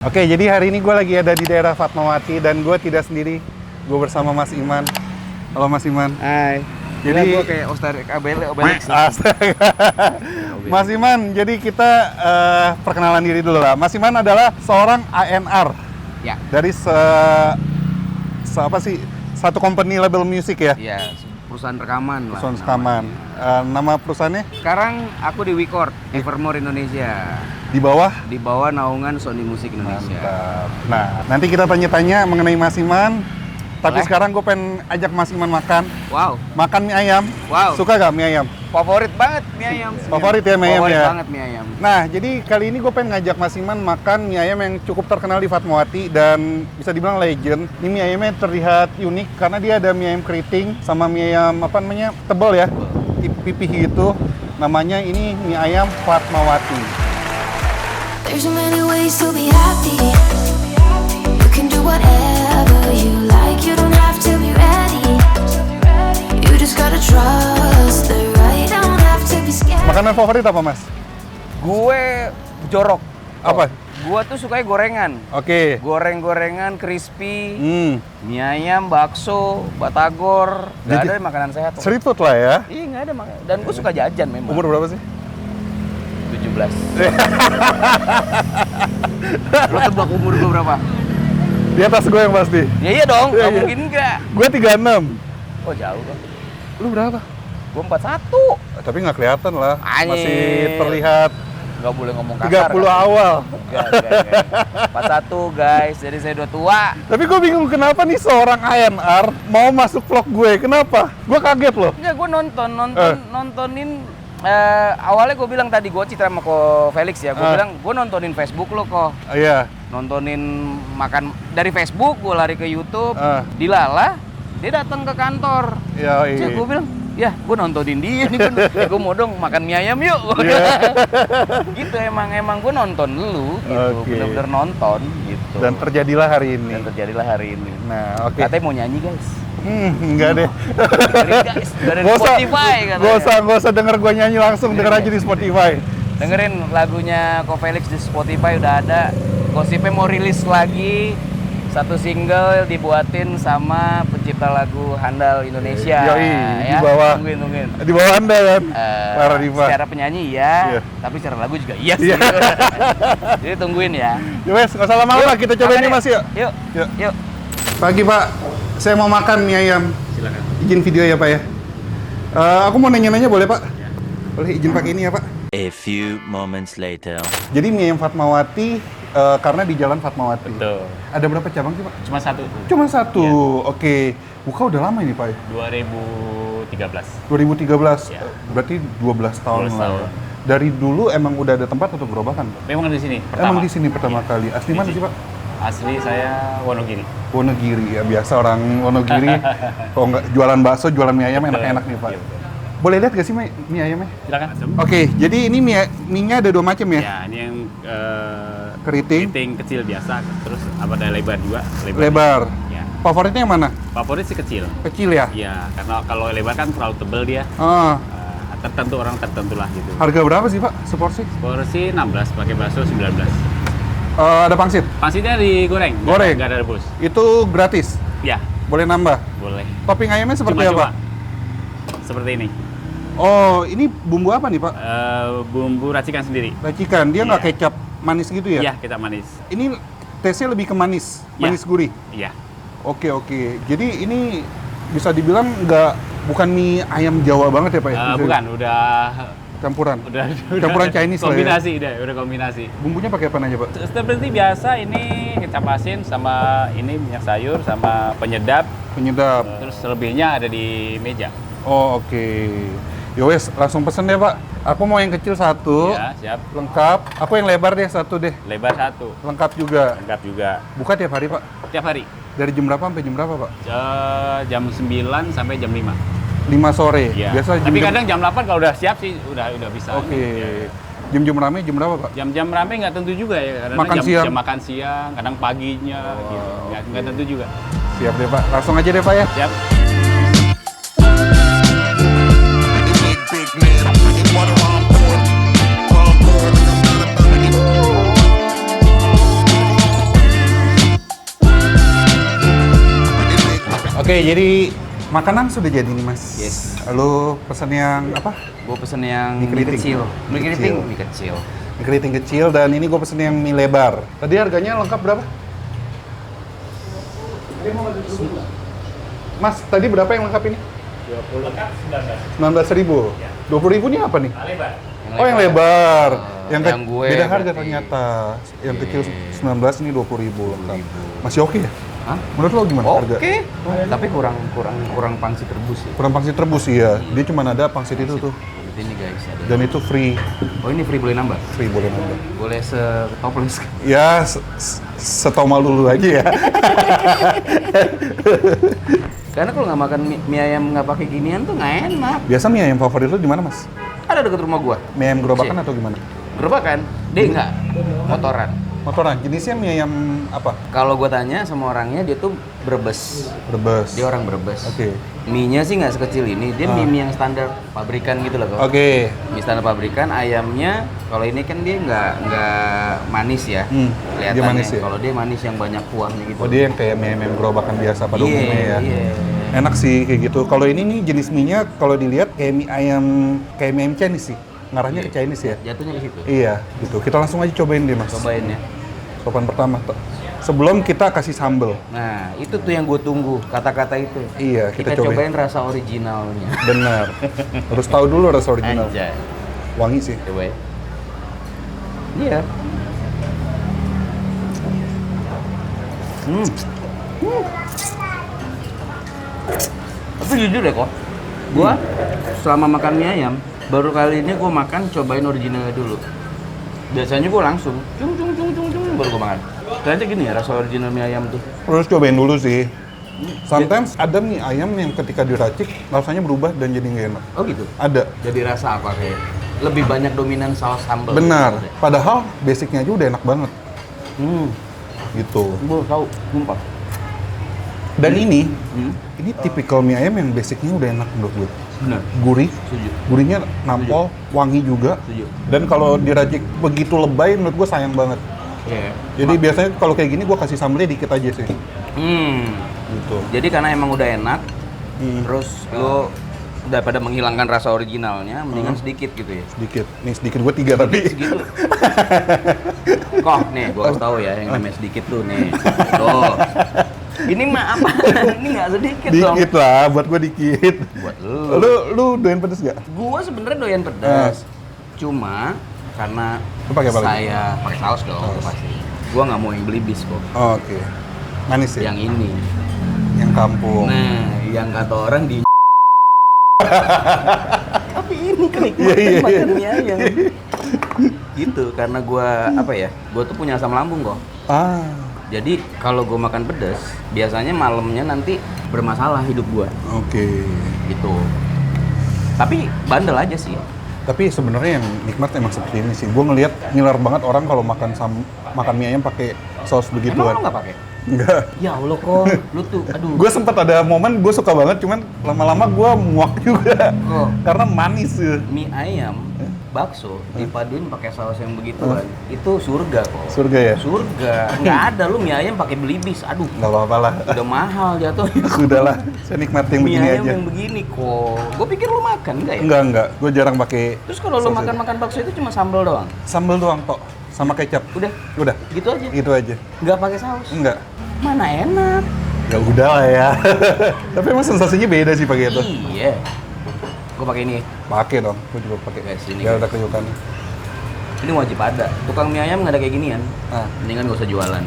Oke, jadi hari ini gue lagi ada di daerah Fatmawati dan gue tidak sendiri. Gue bersama Mas Iman. Halo Mas Iman. Hai. Jadi gue kayak Obelix. Astaga. Mas Iman, jadi kita perkenalan diri dulu lah. Mas Iman adalah seorang ANR. Ya. Dari satu company label musik ya? Iya, perusahaan rekaman lah. Perusahaan rekaman. Nama perusahaannya? Sekarang aku di Record Evermore Indonesia. Di bawah? Di bawah naungan Sony Music Indonesia. Mantap. Nah, nanti kita tanya-tanya mengenai Mas Iman. Tapi Boleh. sekarang gue pengen ajak Mas Iman makan. Wow. Makan mie ayam. Wow. Suka gak mie ayam? Favorit banget mie ayam. Favorit ya mie ayam Favorit ya? banget mie ayam. Nah, jadi kali ini gue pengen ngajak Mas Iman makan mie ayam yang cukup terkenal di Fatmawati dan bisa dibilang legend. Ini mie ayamnya terlihat unik karena dia ada mie ayam keriting sama mie ayam tebal ya, pipih gitu. Namanya ini mie ayam Fatmawati. There's so many ways to be happy. You can do whatever you like. You don't have to be ready. You just gotta trust the right. Don't have to be scared. Makanan favorit apa, Mas? Gue jorok. Apa? Gue tuh sukanya gorengan. Oke. Goreng-gorengan, crispy, Hmm. mie ayam, bakso, batagor. Gak Jadi- ada makanan sehat. Street food lah ya. Iya, nggak ada makanan. Dan gue suka jajan memang. Umur berapa sih? 17. Lo tebak umur gue berapa? Di atas gue yang pasti. Ya iya dong, Iya, nggak iya. mungkin enggak. Gue 36. Oh jauh kan. Lu berapa? Gue 41. Tapi nggak kelihatan lah. Anjir. Masih terlihat Nggak boleh ngomong kasar. 30 kan? awal. Enggak. 41 guys, jadi saya udah tua. Tapi gue bingung kenapa nih seorang ANR mau masuk vlog gue. Kenapa? Gue kaget loh. Enggak, gue nontonin. Awalnya gue bilang tadi, gue citra sama Ko Felix ya. Gue bilang, gue nontonin Facebook lo kok. Iya. Nontonin makan dari Facebook, gue lari ke YouTube. Dilala, dia datang ke kantor. Iya. Terus gue bilang, ya gue nontonin dia nih, gue mau dong makan mie ayam yuk. Gitu emang gue nonton dulu gitu, Oke. bener-bener nonton gitu. Dan terjadilah hari ini. Dan terjadilah hari ini. Nah, oke. Katanya mau nyanyi guys. Enggak deh. Dengerin guys, dari Spotify katanya. Gak usah denger gue nyanyi langsung, denger aja di Spotify. Dengerin lagunya Ko Felix di Spotify udah ada. Gosipnya mau rilis lagi satu single dibuatin sama pencipta lagu handal Indonesia. Yoi, ya. di bawah. Tungguin. Di bawah Anda kan, Clara Diva. Secara penyanyi ya, Iya. tapi secara lagu juga iya sih. Iya. Jadi tungguin ya. Ya wes, gak usah lama-lama, kita coba makan ini yuk. Mas yuk. Yuk. Yuk. Pagi Pak, saya mau makan mie ayam. Silakan. Izin video ya Pak ya. Aku mau nanya-nanya boleh Pak? Boleh izin pakai ini ya Pak? A few moments later. Jadi mie ayam Fatmawati karena di Jalan Fatmawati. Betul. Ada berapa cabang sih Pak? Cuma satu. Cuma satu. Oke. Buka udah lama ini Pak ya? 2013. 2013. Ya. Berarti 12 tahun 12 lah. tahun. Dari dulu emang udah ada tempat untuk gerobakan Pak? Memang di sini pertama. Emang di sini pertama Iya. kali. Asli mana sih Pak? Asli saya Wonogiri. Wonogiri ya, biasa orang Wonogiri. Kalau nggak jualan bakso, jualan mie ayam enak-enak nih Pak. Iya, betul. Boleh lihat gak sih mie ayamnya? Silakan. Oke, jadi ini mie-nya ada dua macam ya? Ya, ini yang Keriting, keriting kecil biasa, terus ada lebar juga. lebar. Ya. Favoritnya yang mana? Favorit sih kecil. Kecil ya? Ya, karena kalau lebar kan terlalu tebel dia. Ah, Tertentu orang tertentu lah gitu. harga berapa sih Pak seporsi? Porsi 16, pakai bakso 19. Ada pangsit? Pangsitnya digoreng. Goreng? Nggak ada rebus. Itu gratis? Ya, Boleh nambah? boleh. Topping ayamnya seperti Cuma-cuma. apa? Seperti ini. Oh, ini bumbu apa nih Pak? Bumbu racikan sendiri. Racikan, dia nggak Iya. kecap manis gitu ya? Iya, kita manis. Ini tesnya lebih ke manis, Iya. manis gurih? Iya. Oke. Jadi ini bisa dibilang bukan mie ayam Jawa banget ya Pak? Ya? Bisa- Bukan, udah Campuran? udah Campuran Chinese lah ya? kombinasi udah kombinasi. Bumbunya pakai apa aja Pak? Seperti biasa ini kecap asin sama ini minyak sayur sama penyedap, Penyedap. terus selebihnya ada di meja. Oh oke. Yowes, langsung pesen deh Pak. Aku mau yang kecil satu, Ya, siap. lengkap. Aku yang lebar deh satu deh, Lebar satu, lengkap juga. lengkap juga. Buka tiap hari Pak? Tiap hari. Dari jam berapa sampai jam berapa Pak? Jam 9 sampai jam 5. 5 sore. Ya. Biasa Tapi kadang jam 8 kalau udah siap sih udah bisa. Oke. Ya. Jam-jam rame jam berapa Pak? Jam-jam rame nggak tentu juga ya. Kadang Makan jam, siang? jam makan siang, kadang paginya gitu. Nggak tentu juga. Siap deh Pak. Langsung aja deh Pak ya. Siap. Big man, water on board. Oke, jadi makanan sudah jadi nih Mas. Yes. Lu pesen yang apa? Gue pesen yang Mie mie keriting. kecil. Mie keriting, Kecil. mie kecil. Mie keriting kecil dan ini gue pesen yang mie lebar. Tadi harganya lengkap berapa? Mas, tadi berapa yang lengkap ini? 19.000. 20.000 ini apa nih? Oh, yang lebar. Yang gue beda harga berarti. ternyata. Yang kecil 19 ini 20.000 lengkap. Masih oke ya? Hah? Menurut lo gimana harga? Oke. Tapi kurang pangsit rebus sih. Kurang pangsit rebus sih ya. Dia cuma ada pangsit itu tuh. Seperti ini guys. Ada. Dan itu free. Oh ini free boleh nambah? Free boleh nambah. Boleh setoples. Ya, setoma dulu aja ya. Karena kalau nggak makan mie ayam nggak pakai ginian tuh nggak enak. Biasa mie ayam favorit lo di mana, Mas? Ada deket rumah gua. Mie ayam gerobakan atau gimana? Gerobakan? Dia nggak. Motoran. Motoran. Jenisnya mie ayam apa? Kalau gua tanya sama orangnya dia tuh Brebes. Brebes. Dia orang Brebes. Oke. Mie-nya sih nggak sekecil ini. Dia mie yang standar pabrikan gitu loh kok. Oke. Mie standar pabrikan, ayamnya kalau ini kan dia nggak manis ya. Dia Kelihatannya. manis ya? Kalau dia manis yang banyak kuahnya gitu. Oh, dia yang kayak mie ayam gerobakan biasa pada Iya, umumnya ya. iya. Enak sih kayak gitu. Kalau ini nih jenis mie-nya kalau dilihat kayak mie ayam Chinese sih. Ngarahnya ke Chinese ya. Jatuhnya ke situ. Iya, gitu. Kita langsung aja cobain deh, Mas. Cobain ya. Sopan pertama. Sebelum kita kasih sambel. Nah, itu tuh yang gue tunggu, kata-kata itu. Iya, kita cobain. cobain rasa originalnya. Benar. Harus tahu dulu rasa original. Anjay. Wangi sih. Coba ya. Iya. Tapi jujur deh kok, gua selama makan mie ayam, baru kali ini gua makan cobain originalnya dulu. Biasanya gua langsung cung baru gua makan. Ternyata gini ya rasa original mie ayam tuh. Terus cobain dulu sih. Sometimes ada mie ayam yang ketika diracik rasanya berubah dan jadi nggak enak. Oh gitu. Ada. Jadi rasa apa kayak lebih banyak dominan saus sambal. Benar. Gitu. Padahal basicnya aja udah enak banget. Hmm. Gitu. Gua tahu, sumpah. Dan ini tipikal mie ayam yang basicnya udah enak menurut gue. Benar. Gurih. Setuju. Gurihnya nampol, wangi juga. Setuju. Dan kalau diracik begitu lebay menurut gue sayang banget. Iya. Jadi biasanya kalau kayak gini gue kasih sambelnya dikit aja sih. Gitu. Jadi karena emang udah enak, Hmm. terus lo daripada menghilangkan rasa originalnya, mendingan sedikit gitu ya. Sedikit. Nih sedikit gue 3 tapi. Segitu. Kok nih, gua kasih tahu ya yang namanya sedikit tuh nih. Tuh. Ini mah apa? Ini nggak sedikit dong. Dikit lah, buat gue dikit. Buat lu. Lu doyan pedes gak? Gua sebenarnya doyan pedas. Cuma karena Lu pakai apa lagi? saya pakai saus dong pasti. Gua nggak mau yang belibis kok. Oke. Manis ya? Yang ini. Yang kampung. Nah, yang kata orang di tapi ini kenikmatan Iya, iya, iya. makan mie ayam. Gitu, karena gua apa ya? Gua tuh punya asam lambung kok. Ah. Jadi kalau gua makan pedas, biasanya malamnya nanti bermasalah hidup gua. Oke. Gitu. Tapi bandel aja sih. Tapi sebenarnya yang nikmat emang seperti ini sih. Gue ngelihat ngiler banget orang kalau makan mie ayam pakai saus Emang begituan. lo nggak pakai? Enggak. Ya Allah kok, lu tuh, aduh. Gue sempat ada momen gue suka banget, cuman lama-lama gue muak juga. Kok? Karena manis ya. Mie ayam, bakso dipaduin pakai saus yang begituan, itu surga kok. Surga ya? Surga. Nggak ada lu mie ayam pakai belibis. Aduh, Nggak apa-apa lah. udah mahal jatuhnya. Sudahlah, saya nikmatin yang Mie begini ayam aja. yang begini kok. Gue pikir lu makan enggak ya? Enggak. Gue jarang pakai Terus kalau lu saus makan-makan bakso itu cuma sambal doang. sambal doang tok, sama kecap. Udah, Udah, gitu aja. gitu aja. Nggak pakai saus. Enggak. Mana enak. Ya udah lah ya. Tapi emang sensasinya beda sih pakai itu. Iya. Gue pakai ini. Pakai dong, gue juga pakai. Guys, ini Biar guys. ada kejutan. Ini wajib ada. Tukang mie ayam nggak ada kayak ginian. Ah, Mendingan gak usah jualan.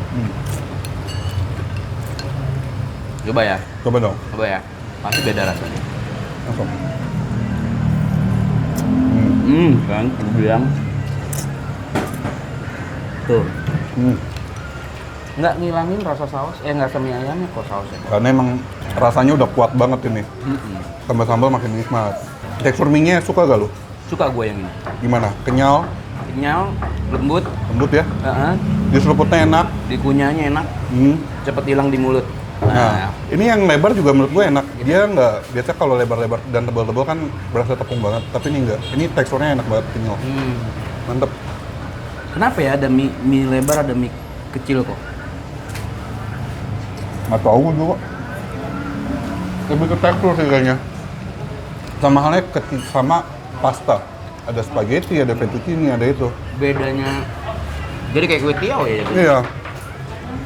Coba ya, coba dong. coba ya. Pasti beda rasanya. Langsung. Kan, gue bilang. Tuh. Hmm. Nggak ngilangin rasa saus, nggak rasa mie ayamnya kok sausnya. Karena emang rasanya udah kuat banget ini. Tambah sambal makin nikmat. Tekstur mie-nya suka gak lu? Suka gue yang ini. Gimana? Kenyal, Kenyal, lembut, lembut ya? Di seruputnya enak. dikunyahnya enak, cepet hilang di mulut. Nah, ini yang lebar juga menurut gue enak. Dia nggak, biasa kalau lebar-lebar dan tebal-tebal kan berasa tepung banget. Tapi ini enggak. Ini teksturnya enak banget, kenyal. Mantep. Kenapa ya ada mie lebar, ada mie kecil kok? Nggak tahu juga. Lebih ke tekstur sih kayaknya. Sama halnya sama pasta. Ada spaghetti, ada fettuccine, ada itu. Bedanya, jadi kayak kue tiaw ya? Iya.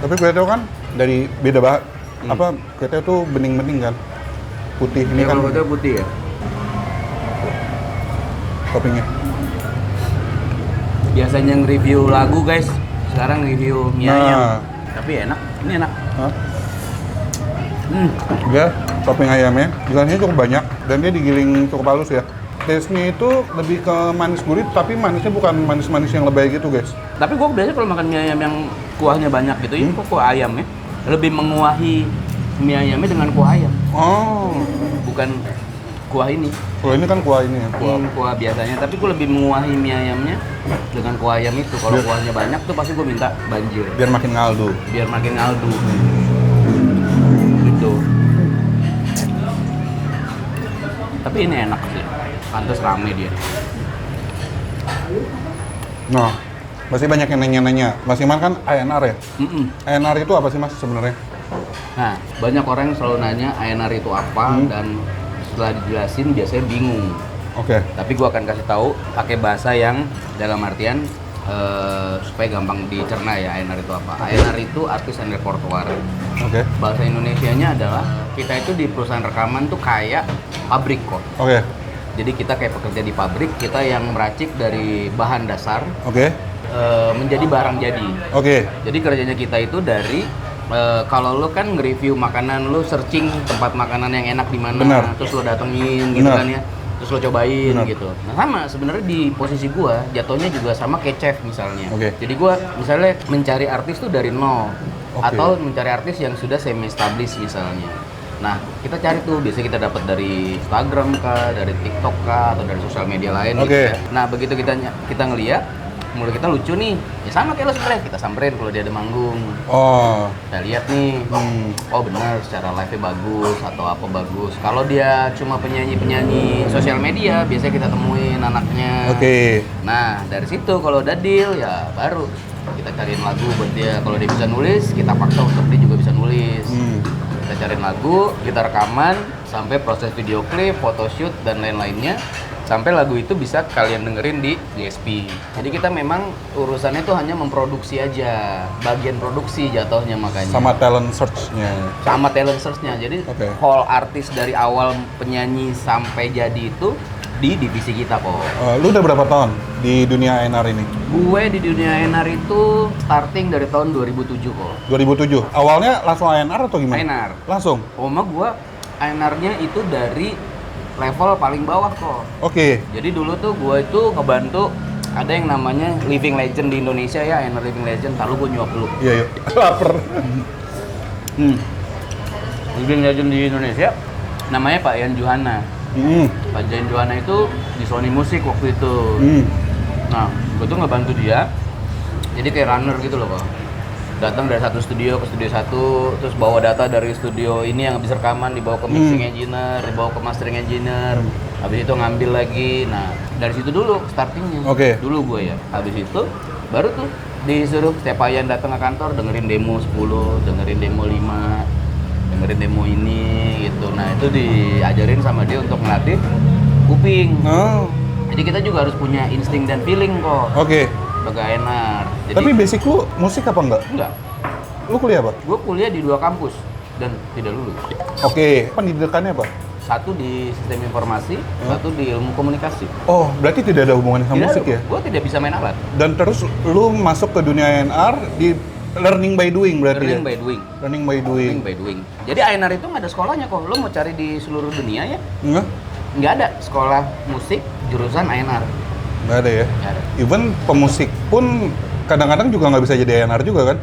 Tapi kue tiaw kan dari beda bahan. Apa kue tiaw tuh bening-bening kan? Putih ini kan Kalau kue tiaw putih ya? toppingnya. Biasanya nge-review lagu guys, sekarang review mie ayam. Tapi enak, ini enak. Hah? Dia topping ayamnya, jumlahnya cukup banyak dan dia digiling cukup halus ya. Taste-nya itu lebih ke manis gurih, tapi manisnya bukan manis-manis yang lebay gitu guys. Tapi gue biasanya kalau makan mie ayam yang kuahnya banyak gitu, ini kok kuah ayam ya, lebih menguahi mie ayamnya dengan kuah ayam, Oh, bukan kuah ini. kalau ini kan kuah ini ya, kuah. Kuah biasanya, tapi gue lebih menguahi mie ayamnya dengan kuah ayam itu. Kalau kuahnya banyak tuh pasti gue minta banjir, Biar makin ngaldu. biar makin ngaldu. Gitu. Tapi ini enak sih, pantas rame dia. Nah, pasti banyak yang nanya-nanya. Mas Iman kan ANR ya? Mm-mm. ANR itu apa sih mas sebenarnya? Nah, banyak orang yang selalu nanya ANR itu apa dan setelah dijelasin biasanya bingung. Oke. Tapi gua akan kasih tahu pakai bahasa yang dalam artian supaya gampang dicerna ya ANR itu apa. ANR itu artis and repertoire. Oke. Bahasa Indonesianya adalah kita itu di perusahaan rekaman tuh kayak pabrik kok. Oke. Jadi kita kayak pekerja di pabrik, kita yang meracik dari bahan dasar Oke. menjadi barang jadi. Oke. Jadi kerjanya kita itu dari kalau lo kan nge-review makanan, lo searching tempat makanan yang enak di mana, Benar. terus lo datengin gitu Benar. kan ya, terus lo cobain Benar. gitu. Nah sama sebenarnya di posisi gua jatuhnya juga sama kayak chef misalnya. Oke. Jadi gua misalnya mencari artis tuh dari nol Oke. atau mencari artis yang sudah semi established misalnya. Nah kita cari tuh biasanya kita dapat dari Instagram kah, dari TikTok kah, atau dari sosial media lain gitu Oke. ya. Nah begitu kita ngeliat menurut kita lucu nih, ya sama kayak lo sebenarnya, kita samperin kalau dia ada manggung. Oh. Kita lihat nih, oh benar secara live-nya bagus atau apa bagus. Kalau dia cuma penyanyi sosial media, biasanya kita temuin anaknya. Oke. Nah dari situ kalau udah deal ya baru kita cariin lagu buat dia. Kalau dia bisa nulis, kita paksa untuk dia juga bisa nulis. Kita cariin lagu, kita rekaman sampai proses video klip, photoshoot dan lain-lainnya. Sampai lagu itu bisa kalian dengerin di DSP. Jadi kita memang urusannya tuh hanya memproduksi aja, bagian produksi jatuhnya makanya. Sama talent search-nya. Sama talent search-nya. Jadi Oke. whole artis dari awal penyanyi sampai jadi itu di divisi kita kok. Lu udah berapa tahun di dunia ANR ini? Gue di dunia ANR itu starting dari tahun 2007 kok. 2007. Awalnya langsung ANR atau gimana? ANR. Langsung. Oma gue ANR-nya itu dari level paling bawah kok. Oke. Jadi dulu tuh gue itu ngebantu ada yang namanya Living Legend di Indonesia ya, ANR Living Legend. Lalu gue nyuap dulu. Iya, yuk. Laper. Living Legend di Indonesia namanya Pak Yan Johana. Pak Yan Johana itu di Sony Music waktu itu. Nah, gue tuh ngebantu dia. Jadi kayak runner gitu loh, Pak. Datang dari satu studio ke studio satu, terus bawa data dari studio ini yang habis rekaman dibawa ke mixing engineer, dibawa ke mastering engineer, habis itu ngambil lagi. Nah dari situ dulu startingnya. Oke. Dulu gue ya. Habis itu baru tuh disuruh setiap Ayan datang ke kantor dengerin demo 10, dengerin demo 5, dengerin demo ini gitu. Nah itu diajarin sama dia untuk ngelatih kuping. Oh. Jadi kita juga harus punya insting dan feeling kok Oke. sebagai ANR. Jadi Tapi basic lu musik apa enggak? enggak. Lu kuliah apa? Gue kuliah di 2 kampus dan tidak lulus. Oke. Pendidikannya apa? Satu di sistem informasi, satu di ilmu komunikasi. Oh, berarti tidak ada hubungannya sama musik ya? Gue tidak bisa main alat. Dan terus lu masuk ke dunia ANR di learning by doing berarti Learning ya? by doing. Learning by doing. Learning by doing. Jadi ANR itu nggak ada sekolahnya kok. Lo mau cari di seluruh dunia ya, Enggak? nggak ada sekolah musik jurusan ANR. Nggak ada ya? Nggak ada. Even pemusik pun kadang-kadang juga nggak bisa jadi ANR juga kan?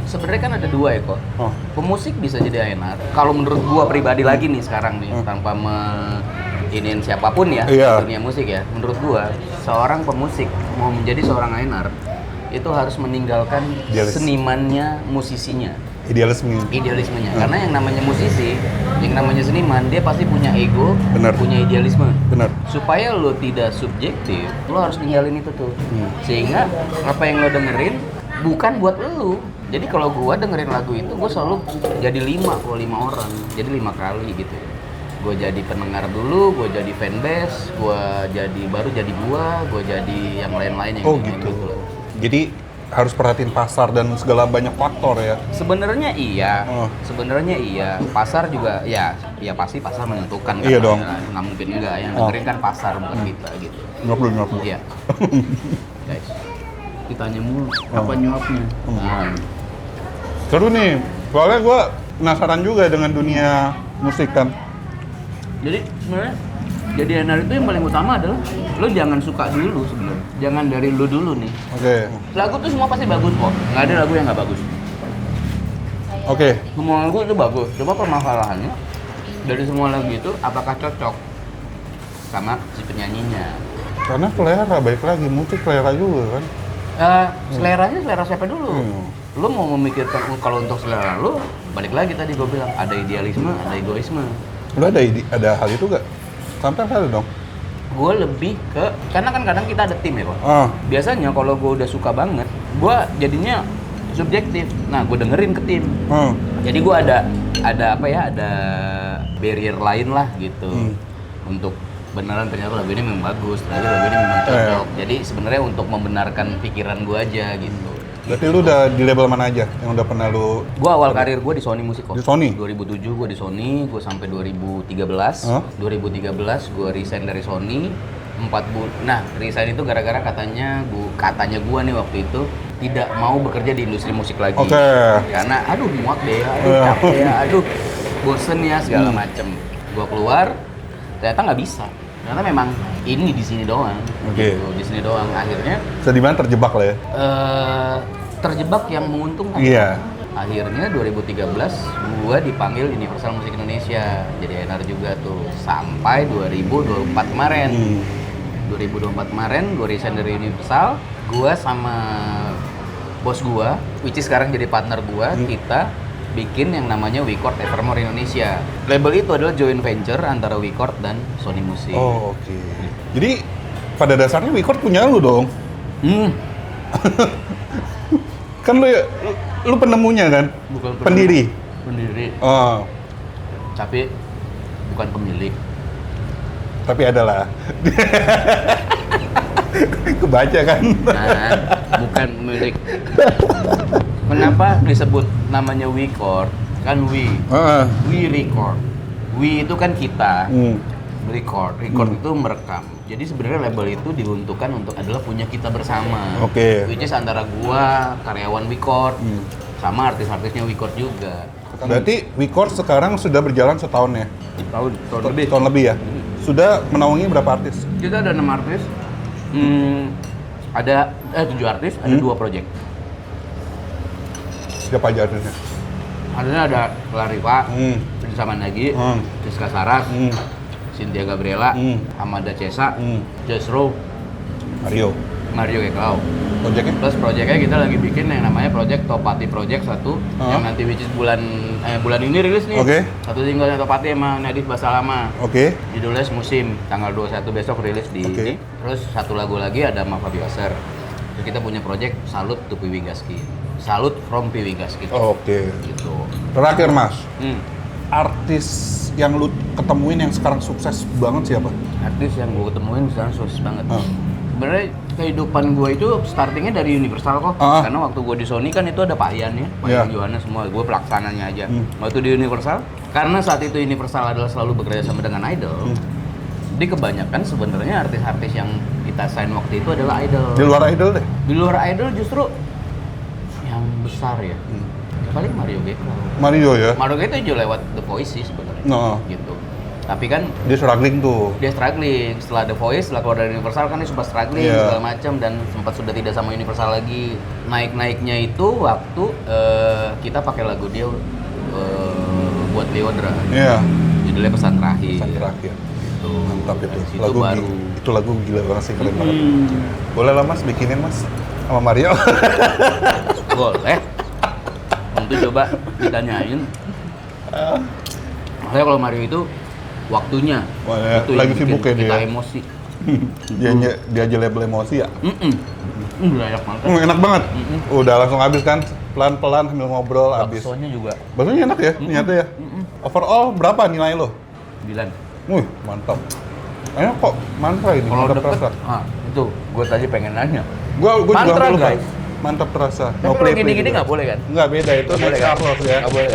Sebenarnya kan ada 2 ya kok. Oh. Pemusik bisa jadi ANR. Kalau menurut gua pribadi lagi nih sekarang nih, tanpa iniin siapapun ya Iya. di dunia musik ya. Menurut gua, seorang pemusik mau menjadi seorang ANR itu harus meninggalkan Idealis. senimannya, musisinya, Idealisme. idealismenya. Karena yang namanya musisi, yang namanya seniman, dia pasti punya ego, Benar. punya idealisme. Benar. Supaya lo tidak subjektif, lo harus ninggalin itu tuh. Sehingga apa yang lo dengerin bukan buat lo, Jadi kalau gua dengerin lagu itu, gua selalu jadi 5 kalau 5 orang. Jadi 5 kali gitu ya. Gua jadi pendengar dulu, gua jadi fanbase, gua jadi yang lain-lain yang Oh kayak gitu. loh. Jadi harus perhatiin pasar dan segala banyak faktor ya. Sebenarnya iya, Oh. sebenarnya iya. Pasar juga ya pasti pasar menentukan kan. Iya dong. Nggak mungkin juga yang Oh. dengerin kan pasar bukan kita gitu. 50. Iya. Guys, ditanya mulu apa nyuapnya. Nah, Seru nih, soalnya gue penasaran juga dengan dunia musik kan. jadi sebenarnya jadi enar itu yang paling utama adalah lo jangan suka dulu sebenarnya. Jangan dari lo dulu nih. Oke. Lagu tuh semua pasti bagus kok. Nggak ada lagu yang nggak bagus. Oke. Semua lagu itu bagus. Coba permasalahannya dari semua lagu itu apakah cocok sama si penyanyinya? Karena selera, baik lagi, musik selera juga kan. Seleranya selera siapa dulu? Hmm. Lo mau memikirkan kalau untuk selera lo, balik lagi tadi gue bilang ada idealisme, ada egoisme. Lo ada hal itu gak? Sampai ada dong. Gue lebih ke karena kan kadang kita ada tim ya kok. Ah, Biasanya kalau gue udah suka banget, gue jadinya subjektif. Nah, gue dengerin ke tim. Jadi gue ada apa ya? Ada barrier lain lah gitu untuk beneran ternyata lagu ini memang bagus, lagu ini memang cocok. Jadi sebenarnya untuk membenarkan pikiran gue aja gitu. berarti lu udah di label mana aja yang udah pernah lu? Gue awal karir gue di Sony Musik kok. Di Sony? 2007 gue di Sony, gue sampai 2013. Hah? 2013 gue resign dari Sony. 4 bulan. Nah, resign itu gara-gara katanya gue nih waktu itu tidak mau bekerja di industri musik lagi. Oke. Karena aduh muak deh, aduh capek ya, aduh bosen ya segala macem. Gue keluar, ternyata nggak bisa. Ternyata memang ini di sini doang. Oke. Gitu, di sini doang. Akhirnya Sedih banget terjebak lah ya? terjebak yang menguntungkan. Iya. Akhirnya 2013 gua dipanggil Universal Musik Indonesia jadi A&R juga tuh sampai 2024 kemarin. 2024 kemarin gua resign dari Universal, gua sama bos gua, which is sekarang jadi partner gua, kita bikin yang namanya WeCord Evermore Indonesia. Label itu adalah joint venture antara WeCord dan Sony Music. Oh, oke. Jadi pada dasarnya WeCord punya lu dong. Kan lu penemunya kan? Bukan Pendiri. Pendiri, Oh, tapi bukan pemilik. tapi adalah. Kebaca kan? Nah, bukan milik. Kenapa disebut namanya WeCord? Kan we record. We itu kan kita. Record itu merekam. Jadi sebenarnya label itu diuntukkan untuk adalah punya kita bersama. Oke. Which is antara gua, karyawan WeCord, sama artis-artisnya WeCord juga. Berarti WeCord sekarang sudah berjalan setahun ya? Tahun Tahun lebih ya? Sudah menaungi berapa artis? Kita ada 6 artis. Ada 7 artis, ada 2 project. Siapa aja artisnya? Artisnya ada Clariva, Sama Nagi, Siska Saras, Cynthia Gabriela, Amanda Cesa, Jasro, Mario Geklau. Projectnya? Plus proyeknya kita lagi bikin yang namanya project Topati Project 1 yang nanti which is bulan ini rilis nih. Oke. Satu singlenya Topati sama Nadif Basalama. Oke. Judulnya Musim, tanggal 21 besok rilis di Oke. ini. Terus satu lagu lagi ada sama Fabi Oser. Terus kita punya project Salute to Piwi Gaski. Salute from Piwi Gaski. Oke. Gitu. Terakhir Mas, Hmm. artis yang lu ketemuin yang sekarang sukses banget siapa? Artis yang gue ketemuin sekarang sukses banget. Ah. Sebenarnya kehidupan gue itu startingnya dari Universal kok. Ah. Karena waktu gue di Sony kan itu ada Pak Ian ya, Pak Iya. Ian Johannes semua. Gue pelaksananya aja. Waktu di Universal, karena saat itu Universal adalah selalu bekerja sama dengan idol. Jadi kebanyakan sebenarnya artis-artis yang kita sign waktu itu adalah idol. Di luar idol deh. Di luar idol justru yang besar ya. Paling Mario Geklau. Mario ya? Mario Geklau itu lewat The Voice sih sebenarnya. Nah. Gitu. Tapi kan Dia struggling tuh. dia struggling setelah The Voice, setelah keluar dari Universal kan dia sempat struggling Iya. segala macam dan sempat sudah tidak sama Universal lagi. Naik-naiknya itu waktu kita pakai lagu dia buat Leodra. Iya. Judulnya Pesan Terakhir. Pesan Terakhir. Gitu. Mantap itu. Dari situ Lagu baru. itu lagu gila banget sih, keren banget. Boleh lah Mas bikinin Mas sama Mario. Boleh. Nanti coba ditanyain. Makanya kalau Mario itu waktunya Wah, ya, itu lagi yang bikin sibuk ya kita dia. emosi. dia aja label emosi ya. Enak banget. Enak banget. Udah langsung habis kan pelan-pelan sambil ngobrol habis. Baksonya juga Baksonya enak ya, ternyata ya. Overall berapa nilai lo? 9. Wih, mantap. Enak kok, mantra ini, Kalau mantap deket, terasa. itu gue tadi pengen nanya. Gua juga Mantra, hampir lupa. guys. Mantap terasa. Tapi kalau gini-gini juga. nggak boleh kan? Nggak, beda itu Nggak boleh next kan? Carlos ya. Nggak boleh.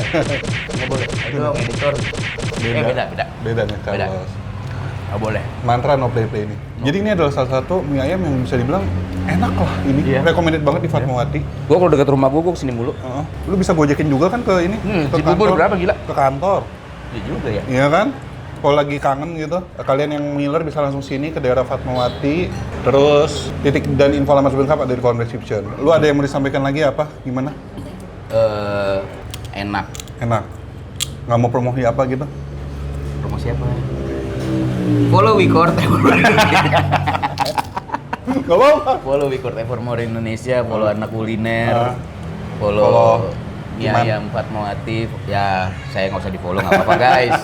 Nggak boleh. Itu dong editor. Beda. Beda nih Beda. Carlos. Nggak boleh. Mantra no play ini. Jadi ini adalah salah satu mie ayam yang bisa dibilang enak lah ini. Iya. Recommended banget di Fatmawati. Gue kalau dekat rumah gue kesini mulu. Heeh. Lu bisa gojekin juga kan ke ini? Ke Cibubur berapa gila? Ke kantor. Iya juga ya. Iya kan? Kalau lagi kangen gitu, kalian yang ngiler bisa langsung sini ke daerah Fatmawati. Terus titik dan info alamat lengkap ada di kolom description. Lu ada yang mau disampaikan lagi apa? Gimana? Enak. Enak. Nggak mau promosi apa gitu? Promosi apa? Follow Wikort Nggak apa-apa. Follow Wikort for more Indonesia, follow anak kuliner, Follow follow mie Iman. ayam Fatmawati. Ya, saya nggak usah di follow nggak apa-apa guys.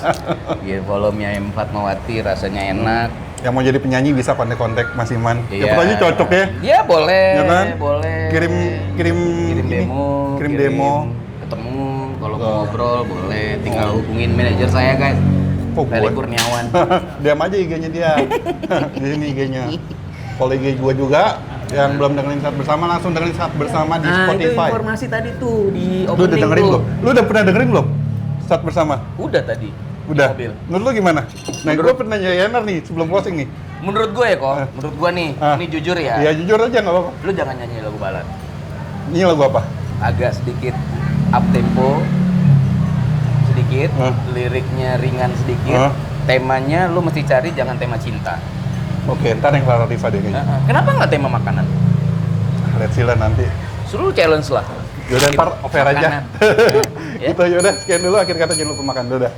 Gitu, follow mie ayam Fatmawati, rasanya enak. Yang mau jadi penyanyi bisa kontak-kontak Mas Iman. Iya. Ya pokoknya cocok ya. Iya boleh. Ya kan? Boleh. Kirim Kirim ini, demo. kirim demo. Ketemu kalau mau ngobrol boleh. Tinggal hubungin manajer saya guys. Oh, Ferry gue. Kurniawan. Diam aja IG-nya dia. Di sini IG-nya. Kalau IG gua juga yang belum dengerin saat bersama langsung dengerin saat bersama di Nah, itu Spotify. informasi tadi tuh di Lu udah opening dengerin tuh. belum? Lu udah pernah dengerin belum? Saat bersama? Udah tadi. Udah. Di mobil. Menurut lu gimana? Nah, Menurut- gua pernah nyayaner nih sebelum closing nih. Menurut gue ya kok, menurut gue nih, Ah. ini jujur ya. Ya jujur aja nggak apa-apa. Lu jangan nyanyi lagu balad. Ini lagu apa? Agak sedikit up tempo, sedikit, Ah. liriknya ringan sedikit. Ah. Temanya lu mesti cari jangan tema cinta. Oke, ntar yang Clara Riva deh kayaknya. Kenapa nggak tema makanan? Let's see lah nanti. Suruh challenge lah. Yaudah ntar over aja. Makanan. Ya. Gitu yaudah, sekian dulu akhir kata jangan lupa makan. Dadah.